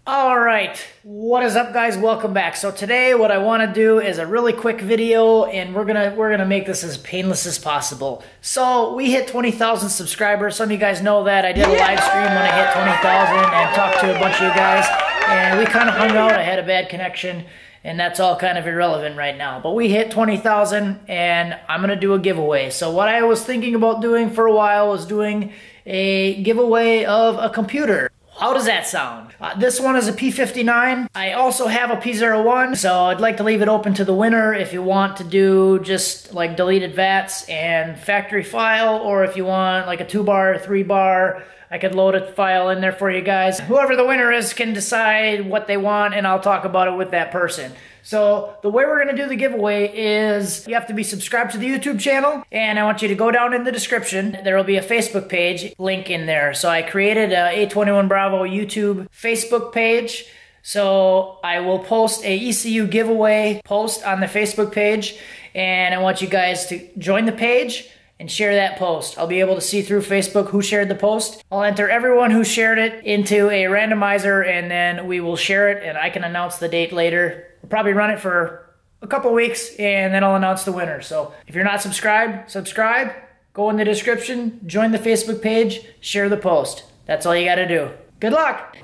All right, what is up, guys? Welcome back. So today what I want to do is a really quick video, and we're gonna make this as painless as possible. So we hit 20,000 subscribers. Some of you guys know that. I did a live stream when I hit 20,000 and talked to a bunch of you guys, and we kind of hung out. I had a bad connection, and that's all kind of irrelevant right now. But we hit 20,000, and I'm gonna do a giveaway. So what I was thinking about doing for a while was doing a giveaway of a computer. How does that sound? This one is a P59. I also have a P01, so I'd like to leave it open to the winner if you want to do just like deleted VATs and factory file, or if you want like a 2-bar, 3-bar, I could load a file in there for you guys. Whoever the winner is can decide what they want, and I'll talk about it with that person. So the way we're gonna do the giveaway is you have to be subscribed to the YouTube channel, and I want you to go down in the description. There will be a Facebook page link in there. So I created a A21 Bravo YouTube Facebook page. So I will post a ECU giveaway post on the Facebook page, and I want you guys to join the page and share that post. I'll be able to see through Facebook who shared the post. I'll enter everyone who shared it into a randomizer, and then we will share it, and I can announce the date later. We'll probably run it for a couple weeks, and then I'll announce the winner. So if you're not subscribed, subscribe, go in the description, join the Facebook page, share the post. That's all you gotta do. Good luck!